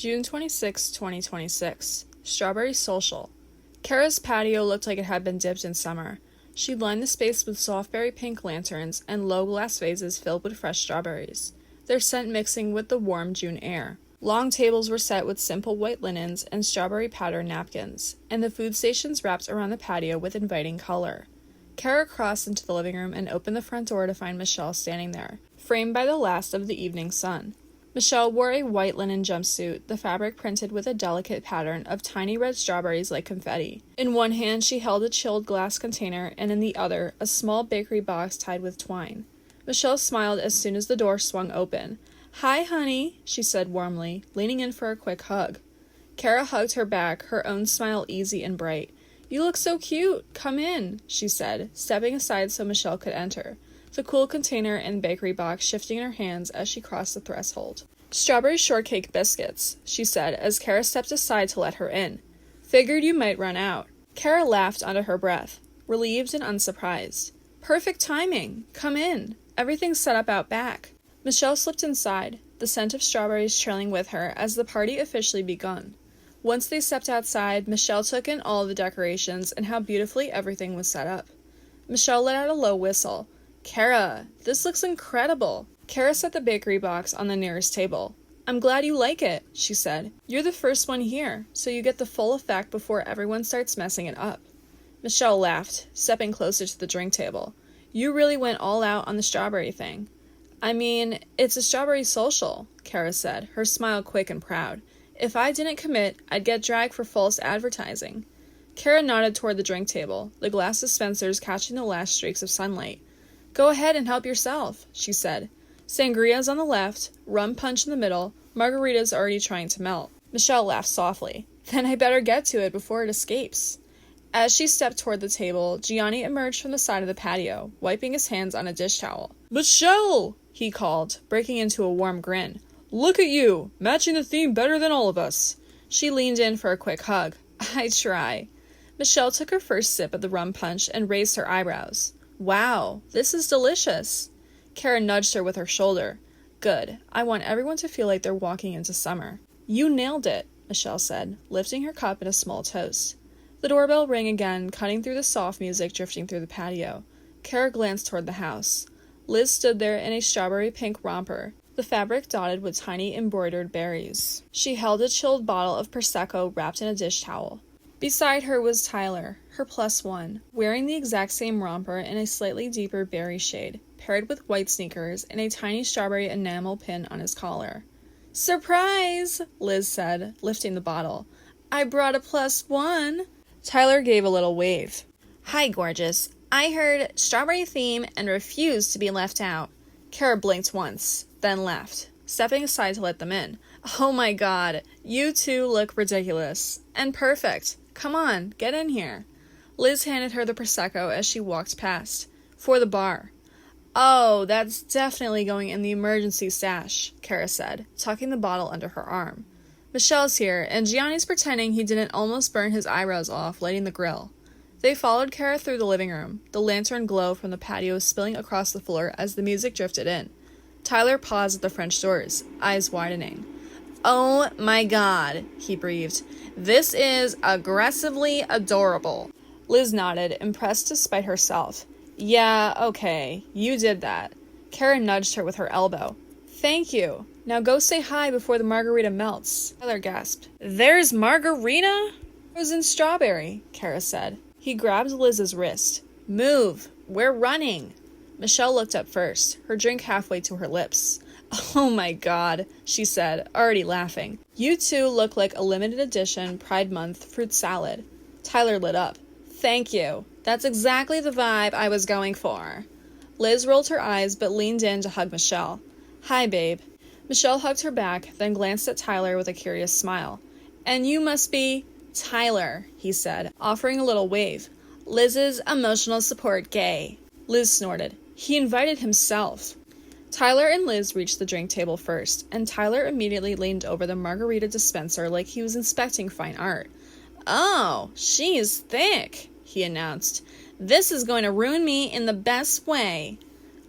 June 26, 2026. Strawberry Social. Cara's patio looked like it had been dipped in summer. She'd lined the space with soft berry pink lanterns and low glass vases filled with fresh strawberries, their scent mixing with the warm June air. Long tables were set with simple white linens and strawberry powder napkins, and the food stations wrapped around the patio with inviting color. Cara crossed into the living room and opened the front door to find Michelle standing there, framed by the last of the evening sun. Michelle wore a white linen jumpsuit, the fabric printed with a delicate pattern of tiny red strawberries like confetti. In one hand she held a chilled glass container, and in the other, a small bakery box tied with twine. Michelle smiled as soon as the door swung open. "Hi, honey," she said warmly, leaning in for a quick hug. Cara hugged her back, her own smile easy and bright. "You look so cute. Come in," she said, stepping aside so Michelle could enter, the cool container and bakery box shifting in her hands as she crossed the threshold. "Strawberry shortcake biscuits," she said as Cara stepped aside to let her in. "Figured you might run out." Cara laughed under her breath, relieved and unsurprised. "Perfect timing. Come in. Everything's set up out back." Michelle slipped inside, the scent of strawberries trailing with her as the party officially begun. Once they stepped outside, Michelle took in all the decorations and how beautifully everything was set up. Michelle let out a low whistle. "Cara, this looks incredible." Cara set the bakery box on the nearest table. "I'm glad you like it," she said. "You're the first one here, so you get the full effect before everyone starts messing it up." Michelle laughed, stepping closer to the drink table. "You really went all out on the strawberry thing." "I mean, it's a strawberry social," Cara said, her smile quick and proud. "If I didn't commit, I'd get dragged for false advertising." Cara nodded toward the drink table, the glass dispensers catching the last streaks of sunlight. "Go ahead and help yourself," she said. "Sangria's on the left, rum punch in the middle, margarita's already trying to melt." Michelle laughed softly. "Then I better get to it before it escapes." As she stepped toward the table, Gionni emerged from the side of the patio, wiping his hands on a dish towel. "Michelle!" he called, breaking into a warm grin. "Look at you, matching the theme better than all of us." She leaned in for a quick hug. "I try." Michelle took her first sip of the rum punch and raised her eyebrows. "Wow, this is delicious." Cara nudged her with her shoulder. "Good. I want everyone to feel like they're walking into summer." "You nailed it," Michelle said, lifting her cup in a small toast. The doorbell rang again, cutting through the soft music drifting through the patio. Cara glanced toward the house. Liz stood there in a strawberry pink romper, the fabric dotted with tiny embroidered berries. She held a chilled bottle of Prosecco wrapped in a dish towel. Beside her was Tyler, her +1, wearing the exact same romper in a slightly deeper berry shade, paired with white sneakers and a tiny strawberry enamel pin on his collar. "Surprise!" Liz said, lifting the bottle. "I brought a +1. Tyler gave a little wave. "Hi, gorgeous. I heard strawberry theme and refused to be left out." Cara blinked once, then left, stepping aside to let them in. "Oh my god, you two look ridiculous. And perfect. Come on, get in here." Liz handed her the Prosecco as she walked past. "For the bar." "Oh, that's definitely going in the emergency stash," Cara said, tucking the bottle under her arm. "Michelle's here, and Gianni's pretending he didn't almost burn his eyebrows off lighting the grill." They followed Cara through the living room, the lantern glow from the patio spilling across the floor as the music drifted in. Tyler paused at the French doors, eyes widening. "Oh my god," he breathed. "This is aggressively adorable." Liz nodded, impressed despite herself. "Yeah, okay, you did that." Cara nudged her with her elbow. "Thank you. Now go say hi before the margarita melts." Tyler gasped. "There's margarita?" "Frozen strawberry," Cara said. He grabbed Liz's wrist. "Move. We're running." Michelle looked up first, her drink halfway to her lips. "Oh my god," she said, already laughing. "You two look like a limited edition Pride Month fruit salad." Tyler lit up. "Thank you. That's exactly the vibe I was going for." Liz rolled her eyes but leaned in to hug Michelle. "Hi, babe." Michelle hugged her back, then glanced at Tyler with a curious smile. "And you must be—" "Tyler," he said, offering a little wave. "Liz's emotional support gay." Liz snorted. "He invited himself." Tyler and Liz reached the drink table first, and Tyler immediately leaned over the margarita dispenser like he was inspecting fine art. "Oh, she's thick," he announced. "This is going to ruin me in the best way."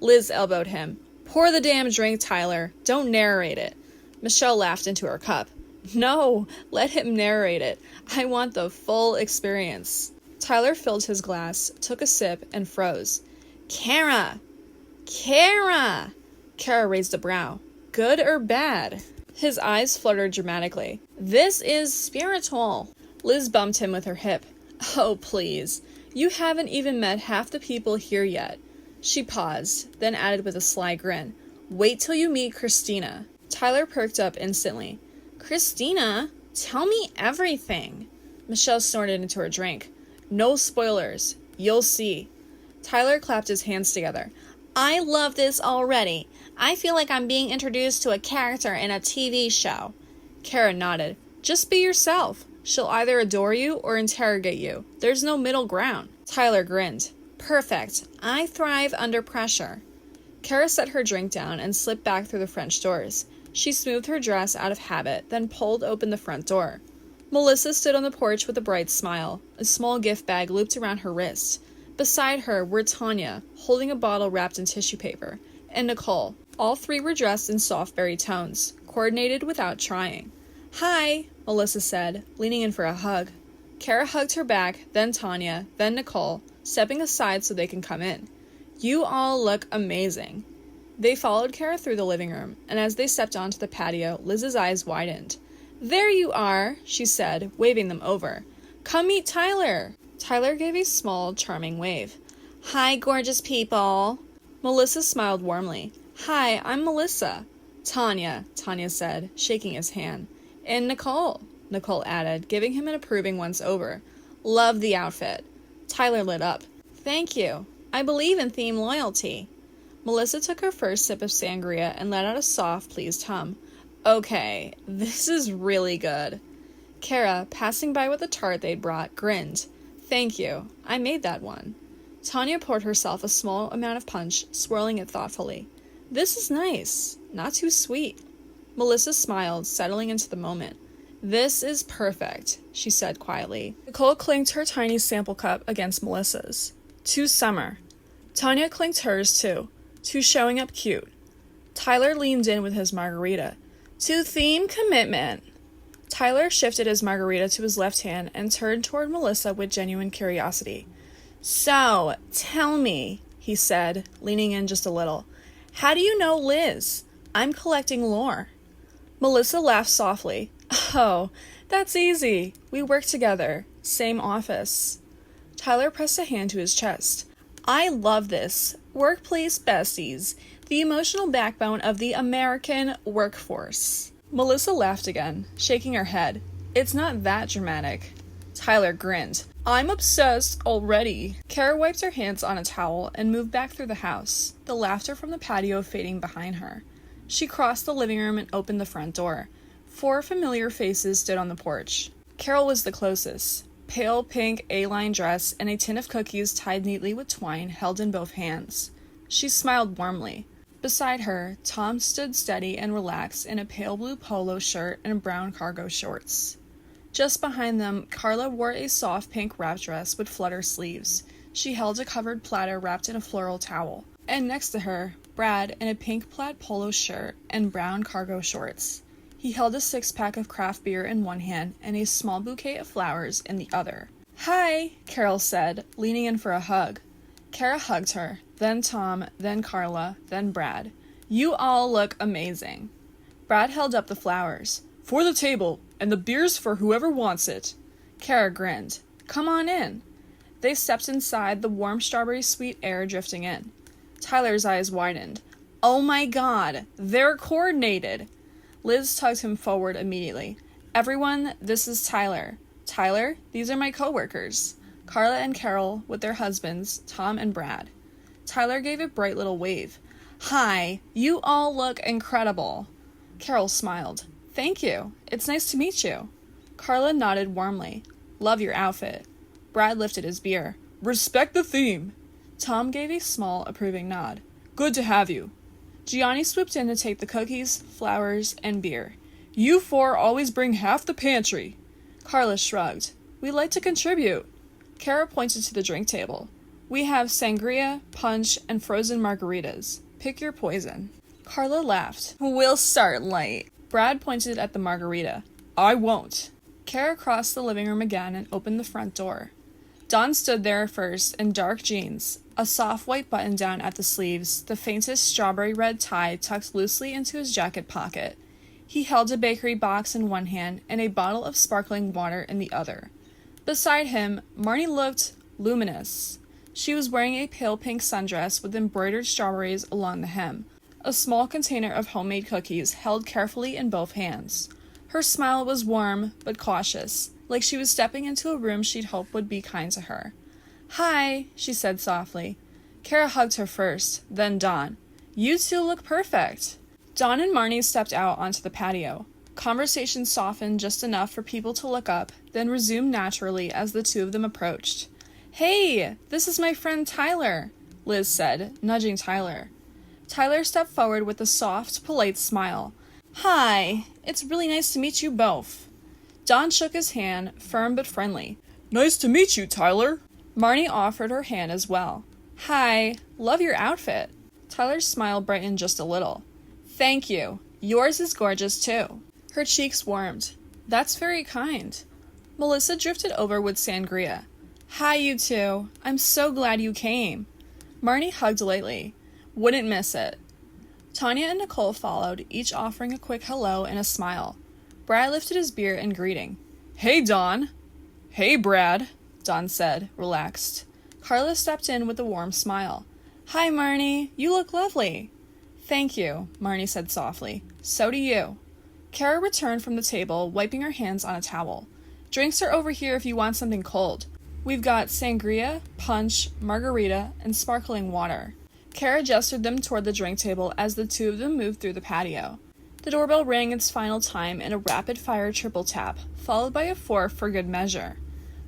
Liz elbowed him. "Pour the damn drink, Tyler. Don't narrate it." Michelle laughed into her cup. No, let him narrate it. I want the full experience. Tyler filled his glass, took a sip, and froze. Cara! Cara! Cara raised a brow. Good or bad? His eyes fluttered dramatically. This is spiritual. Liz bumped him with her hip. Oh, please. You haven't even met half the people here yet. She paused, then added with a sly grin. Wait till you meet Christina. Tyler perked up instantly. Christina? Tell me everything. Michelle snorted into her drink. No spoilers. You'll see. Tyler clapped his hands together. I love this already. I feel like I'm being introduced to a character in a TV show. Cara nodded. Just be yourself. She'll either adore you or interrogate you. There's no middle ground. Tyler grinned. Perfect. I thrive under pressure. Cara set her drink down and slipped back through the French doors. She smoothed her dress out of habit, then pulled open the front door. Melissa stood on the porch with a bright smile, a small gift bag looped around her wrist. Beside her were Tanya, holding a bottle wrapped in tissue paper, and Nicole. All three were dressed in soft berry tones, coordinated without trying. Hi, Melissa said, leaning in for a hug. Cara hugged her back, then Tanya, then Nicole, stepping aside so they can come in. You all look amazing. They followed Cara through the living room, and as they stepped onto the patio, Liz's eyes widened. There you are, she said, waving them over. Come meet Tyler. Tyler gave a small, charming wave. Hi, gorgeous people. Melissa smiled warmly. Hi, I'm Melissa. Tanya said, shaking his hand. And Nicole added, giving him an approving once-over. Love the outfit. Tyler lit up. Thank you. I believe in theme loyalty. Melissa took her first sip of sangria and let out a soft, pleased hum. Okay, this is really good. Cara, passing by with a tart they'd brought, grinned. Thank you. I made that one. Tanya poured herself a small amount of punch, swirling it thoughtfully. This is nice. Not too sweet. Melissa smiled, settling into the moment. This is perfect, she said quietly. Nicole clinked her tiny sample cup against Melissa's. To summer. Tanya clinked hers too. To showing up cute. Tyler leaned in with his margarita. To theme commitment. Tyler shifted his margarita to his left hand and turned toward Melissa with genuine curiosity. So, tell me, he said, leaning in just a little. How do you know Liz? I'm collecting lore. Melissa laughed softly. Oh, that's easy. We work together. Same office. Tyler pressed a hand to his chest. I love this. Workplace besties. The emotional backbone of the American workforce. Melissa laughed again, shaking her head. It's not that dramatic. Tyler grinned. I'm obsessed already. Cara wiped her hands on a towel and moved back through the house, the laughter from the patio fading behind her. She crossed the living room and opened the front door. 4 familiar faces stood on the porch. Carole was the closest. Pale pink A-line dress and a tin of cookies tied neatly with twine held in both hands. She smiled warmly. Beside her, Tom stood steady and relaxed in a pale blue polo shirt and brown cargo shorts. Just behind them, Carla wore a soft pink wrap dress with flutter sleeves. She held a covered platter wrapped in a floral towel. And next to her, Brad in a pink plaid polo shirt and brown cargo shorts. He held a 6-pack of craft beer in one hand and a small bouquet of flowers in the other. Hi, Carole said, leaning in for a hug. Cara hugged her, then Tom, then Carla, then Brad. You all look amazing. Brad held up the flowers. For the table, and the beer's for whoever wants it. Cara grinned. Come on in. They stepped inside, the warm strawberry sweet air drifting in. Tyler's eyes widened. Oh my God, they're coordinated. Liz tugged him forward immediately. Everyone, this is Tyler. Tyler, these are my coworkers. Carla and Carole with their husbands, Tom and Brad. Tyler gave a bright little wave. Hi, you all look incredible. Carole smiled. Thank you. It's nice to meet you. Carla nodded warmly. Love your outfit. Brad lifted his beer. Respect the theme. Tom gave a small, approving nod. Good to have you. Gionni swooped in to take the cookies, flowers, and beer. You 4 always bring half the pantry. Carla shrugged. We like to contribute. Cara pointed to the drink table. We have sangria, punch, and frozen margaritas. Pick your poison. Carla laughed. We'll start light. Brad pointed at the margarita. I won't. Cara crossed the living room again and opened the front door. Don stood there first in dark jeans, a soft white button-down at the sleeves, the faintest strawberry red tie tucked loosely into his jacket pocket. He held a bakery box in one hand and a bottle of sparkling water in the other. Beside him, Marnie looked luminous. She was wearing a pale pink sundress with embroidered strawberries along the hem, a small container of homemade cookies held carefully in both hands. Her smile was warm but cautious, like she was stepping into a room she'd hoped would be kind to her. "Hi," she said softly. Cara hugged her first, then Don. "You two look perfect." Don and Marnie stepped out onto the patio. Conversation softened just enough for people to look up, then resumed naturally as the two of them approached. "Hey, this is my friend Tyler," Liz said, nudging Tyler. Tyler stepped forward with a soft, polite smile. "Hi, it's really nice to meet you both." Don shook his hand, firm but friendly. "Nice to meet you, Tyler." Marnie offered her hand as well. "Hi, love your outfit." Tyler's smile brightened just a little. "Thank you. Yours is gorgeous, too." Her cheeks warmed. "That's very kind." Melissa drifted over with sangria. "Hi, you two. I'm so glad you came." Marnie hugged lightly. "Wouldn't miss it." Tanya and Nicole followed, each offering a quick hello and a smile. Brad lifted his beer in greeting. "Hey, Don." "Hey, Brad," Don said, relaxed. Carla stepped in with a warm smile. "Hi, Marnie. You look lovely." "Thank you," Marnie said softly. "So do you." Cara returned from the table, wiping her hands on a towel. "Drinks are over here if you want something cold. We've got sangria, punch, margarita, and sparkling water." Cara gestured them toward the drink table as the two of them moved through the patio. The doorbell rang its final time in a rapid-fire triple tap, followed by a fourth for good measure.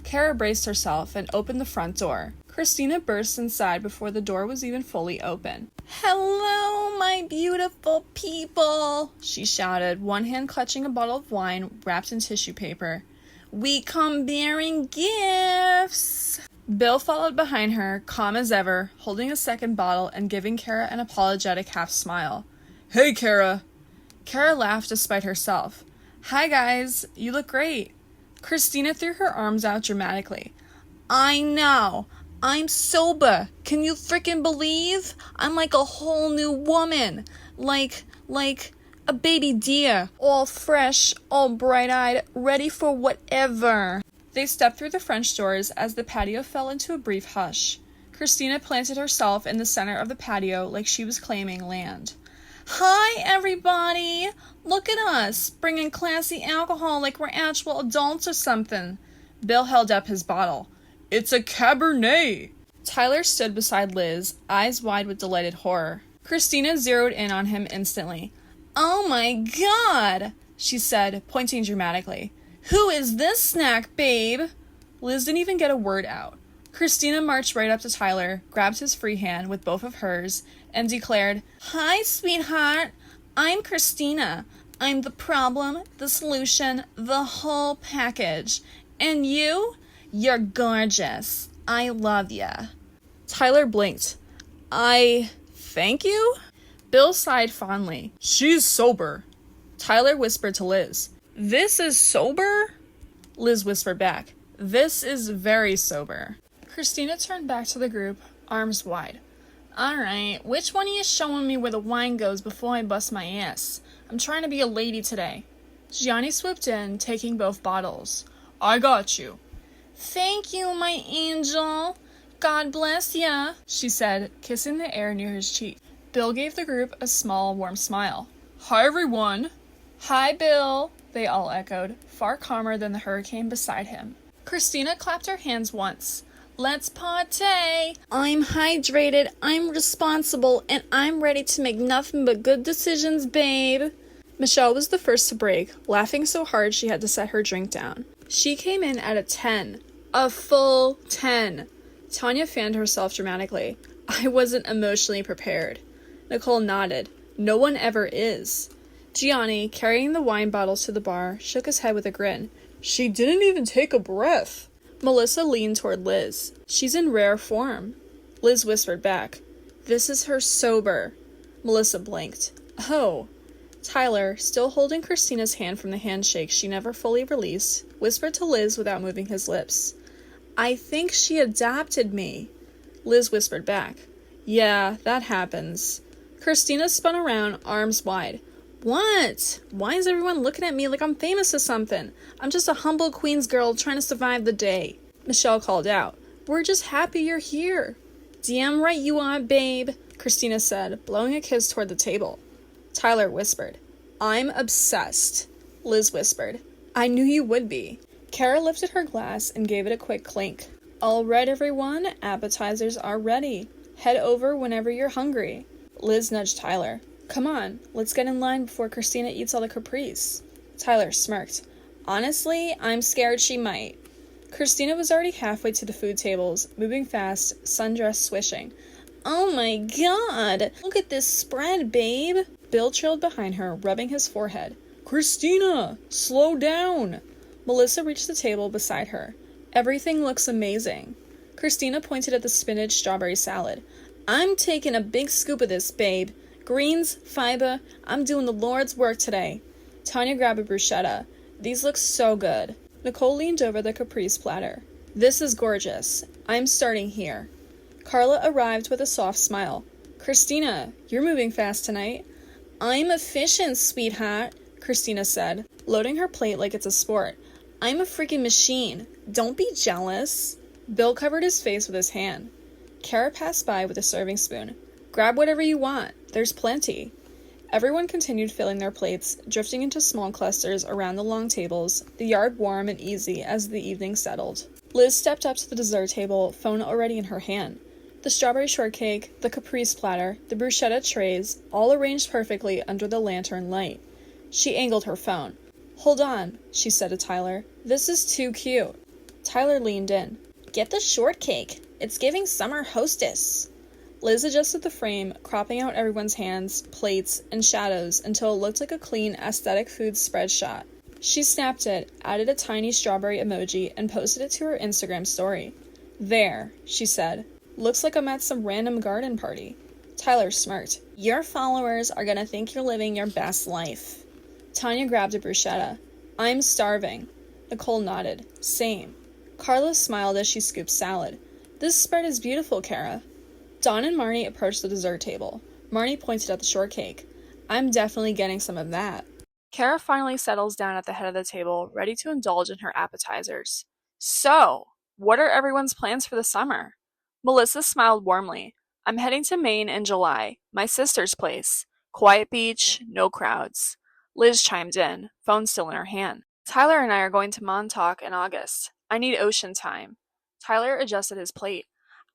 Cara braced herself and opened the front door. Christina burst inside before the door was even fully open. "Hello, my beautiful people," she shouted, one hand clutching a bottle of wine wrapped in tissue paper. "We come bearing gifts." Bill followed behind her, calm as ever, holding a second bottle and giving Cara an apologetic half-smile. "Hey, Cara." Cara laughed despite herself. "Hi, guys. You look great." Christina threw her arms out dramatically. "I know. I'm sober. Can you frickin' believe? I'm like a whole new woman. Like a baby deer. All fresh, all bright-eyed, ready for whatever." They stepped through the French doors as the patio fell into a brief hush. Christina planted herself in the center of the patio like she was claiming land. "Hi, everybody! Look at us, bringing classy alcohol like we're actual adults or something." Bill held up his bottle. "It's a Cabernet." Tyler stood beside Liz, eyes wide with delighted horror. Christina zeroed in on him instantly. "Oh my God," she said, pointing dramatically. "Who is this snack, babe?" Liz didn't even get a word out. Christina marched right up to Tyler, grabbed his free hand with both of hers, and declared, "Hi, sweetheart. I'm Christina. I'm the problem, the solution, the whole package. And you? You're gorgeous. I love ya." Tyler blinked. Thank you?" Bill sighed fondly. "She's sober." Tyler whispered to Liz. "This is sober?" Liz whispered back. "This is very sober." Christina turned back to the group, arms wide. "Alright, which one of you showing me where the wine goes before I bust my ass? I'm trying to be a lady today." Gionni swooped in, taking both bottles. "I got you." "Thank you, my angel. God bless ya," she said, kissing the air near his cheek. Bill gave the group a small, warm smile. "Hi, everyone." "Hi, Bill," they all echoed, far calmer than the hurricane beside him. Christina clapped her hands once. "Let's partay. I'm hydrated, I'm responsible, and I'm ready to make nothing but good decisions, babe." Michelle was the first to break, laughing so hard she had to set her drink down. She came in at a 10. A full 10. Tanya fanned herself dramatically. "I wasn't emotionally prepared." Nicole nodded. "No one ever is." Gionni, carrying the wine bottles to the bar, shook his head with a grin. "She didn't even take a breath." Melissa leaned toward Liz. "She's in rare form." Liz whispered back. "This is her sober." Melissa blinked. "Oh." Tyler, still holding Christina's hand from the handshake she never fully released, whispered to Liz without moving his lips. I think she adopted me. Liz whispered back. Yeah, that happens. Christina spun around, arms wide. What? Why is everyone looking at me like I'm famous or something? I'm just a humble Queens girl trying to survive the day. Michelle called out. We're just happy you're here. Damn right you are, babe, Christina said, blowing a kiss toward the table. Tyler whispered. I'm obsessed. Liz whispered. I knew you would be. Cara lifted her glass and gave it a quick clink. All right, everyone, appetizers are ready. Head over whenever you're hungry. Liz nudged Tyler. Come on, let's get in line before Christina eats all the caprice. Tyler smirked. Honestly, I'm scared she might. Christina was already halfway to the food tables, moving fast, sundress swishing. Oh my god! Look at this spread, babe! Bill trailed behind her, rubbing his forehead. Christina! Slow down! Melissa reached the table beside her. Everything looks amazing. Christina pointed at the spinach strawberry salad. I'm taking a big scoop of this, babe. Greens, fiber, I'm doing the Lord's work today. Tanya grabbed a bruschetta. These look so good. Nicole leaned over the caprese platter. This is gorgeous. I'm starting here. Carla arrived with a soft smile. Christina, you're moving fast tonight. I'm efficient, sweetheart, Christina said, loading her plate like it's a sport. I'm a freaking machine. Don't be jealous. Bill covered his face with his hand. Cara passed by with a serving spoon. Grab whatever you want. There's plenty. Everyone continued filling their plates, drifting into small clusters around the long tables, the yard warm and easy as the evening settled. Liz stepped up to the dessert table, phone already in her hand. The strawberry shortcake, the caprese platter, the bruschetta trays, all arranged perfectly under the lantern light. She angled her phone. Hold on, she said to Tyler. This is too cute. Tyler leaned in. Get the shortcake. It's giving summer hostess. Liz adjusted the frame, cropping out everyone's hands, plates, and shadows until it looked like a clean, aesthetic food spread shot. She snapped it, added a tiny strawberry emoji, and posted it to her Instagram story. There, she said. Looks like I'm at some random garden party. Tyler smirked. Your followers are gonna think you're living your best life. Tanya grabbed a bruschetta. I'm starving. Nicole nodded. Same. Carla smiled as she scooped salad. This spread is beautiful, Cara. Don and Marnie approached the dessert table. Marnie pointed at the shortcake. I'm definitely getting some of that. Cara finally settles down at the head of the table, ready to indulge in her appetizers. So, what are everyone's plans for the summer? Melissa smiled warmly. I'm heading to Maine in July, my sister's place. Quiet beach, no crowds. Liz chimed in, phone still in her hand. Tyler and I are going to Montauk in August. I need ocean time. Tyler adjusted his plate.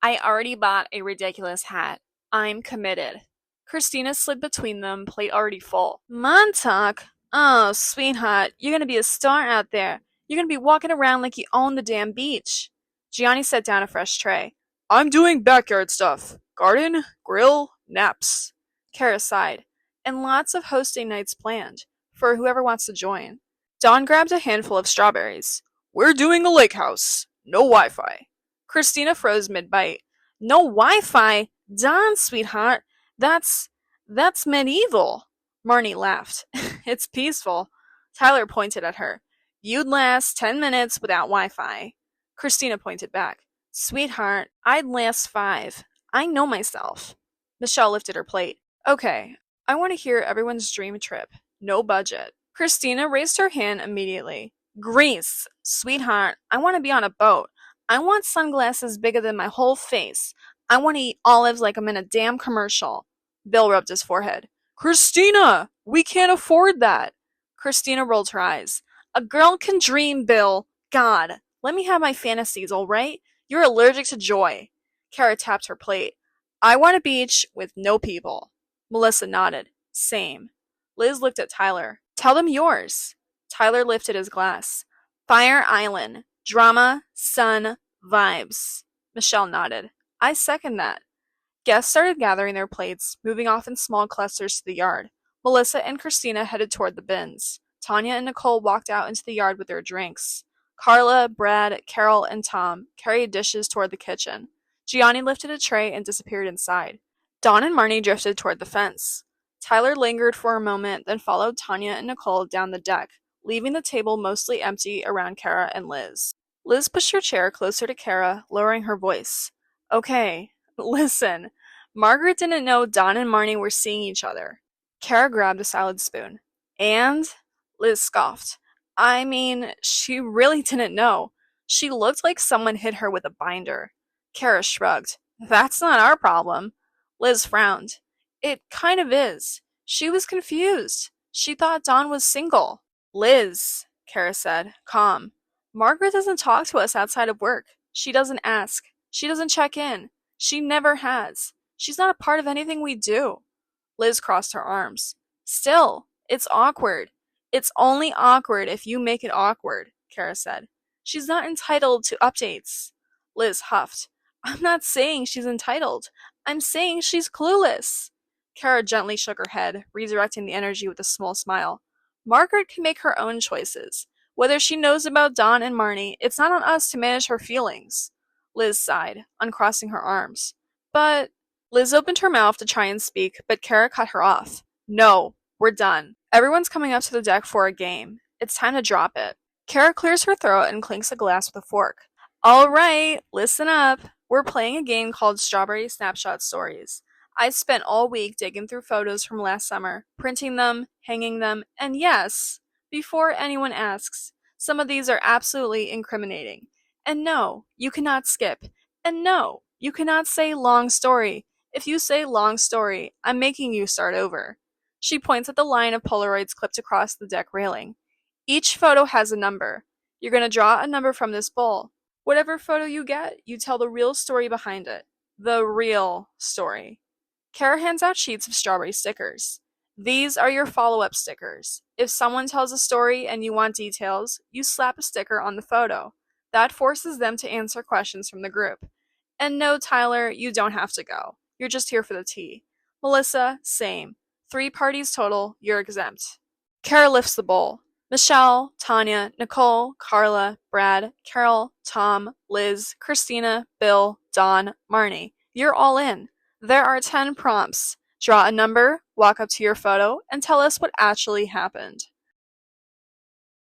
I already bought a ridiculous hat. I'm committed. Christina slid between them, plate already full. Montauk? Oh, sweetheart, you're gonna be a star out there. You're gonna be walking around like you own the damn beach. Gionni set down a fresh tray. I'm doing backyard stuff. Garden, grill, naps. Cara sighed. And lots of hosting nights planned, for whoever wants to join. Don grabbed a handful of strawberries. We're doing a lake house. No Wi-Fi. Christina froze mid-bite. No Wi-Fi? Don, sweetheart. That's medieval. Marnie laughed. It's peaceful. Tyler pointed at her. You'd last 10 minutes without Wi-Fi. Christina pointed back. Sweetheart, I'd last 5. I know myself. Michelle lifted her plate. Okay, I want to hear everyone's dream trip. No budget. Christina raised her hand immediately. Greece. Sweetheart, I want to be on a boat. I want sunglasses bigger than my whole face. I want to eat olives like I'm in a damn commercial. Bill rubbed his forehead. Christina! We can't afford that. Christina rolled her eyes. A girl can dream, Bill. God, let me have my fantasies, all right? You're allergic to joy. Cara tapped her plate. I want a beach with no people. Melissa nodded. Same. Liz looked at Tyler. Tell them yours. Tyler lifted his glass. Fire Island. Drama, sun, vibes. Michelle nodded. I second that. Guests started gathering their plates, moving off in small clusters to the yard. Melissa and Christina headed toward the bins. Tanya and Nicole walked out into the yard with their drinks. Carla, Brad, Carole, and Tom carried dishes toward the kitchen. Gionni lifted a tray and disappeared inside. Don and Marnie drifted toward the fence. Tyler lingered for a moment, then followed Tanya and Nicole down the deck, leaving the table mostly empty around Cara and Liz. Liz pushed her chair closer to Cara, lowering her voice. Okay, listen. Margaret didn't know Don and Marnie were seeing each other. Cara grabbed a salad spoon. And? Liz scoffed. I mean, she really didn't know. She looked like someone hit her with a binder. Cara shrugged. That's not our problem. Liz frowned. It kind of is. She was confused. She thought Don was single. Liz, Cara said, calm. Margaret doesn't talk to us outside of work. She doesn't ask. She doesn't check in. She never has. She's not a part of anything we do. Liz crossed her arms. Still, it's awkward. It's only awkward if you make it awkward, Cara said. She's not entitled to updates. Liz huffed. I'm not saying she's entitled. I'm saying she's clueless. Cara gently shook her head, redirecting the energy with a small smile. Margaret can make her own choices. Whether she knows about Don and Marnie, it's not on us to manage her feelings. Liz sighed, uncrossing her arms. But... Liz opened her mouth to try and speak, but Cara cut her off. No, we're done. Everyone's coming up to the deck for a game. It's time to drop it. Cara clears her throat and clinks a glass with a fork. All right, listen up. We're playing a game called Strawberry Snapshot Stories. I spent all week digging through photos from last summer, printing them, hanging them, and yes, before anyone asks, some of these are absolutely incriminating. And no, you cannot skip. And no, you cannot say long story. If you say long story, I'm making you start over. She points at the line of Polaroids clipped across the deck railing. Each photo has a number. You're going to draw a number from this bowl. Whatever photo you get, you tell the real story behind it. The real story. Cara hands out sheets of strawberry stickers. These are your follow-up stickers. If someone tells a story and you want details, you slap a sticker on the photo. That forces them to answer questions from the group. And no, Tyler, you don't have to go. You're just here for the tea. Melissa, same. 3 parties total, you're exempt. Cara lifts the bowl. Michelle, Tanya, Nicole, Carla, Brad, Carole, Tom, Liz, Christina, Bill, Don, Marnie. You're all in. There are 10 prompts. Draw a number, walk up to your photo, and tell us what actually happened.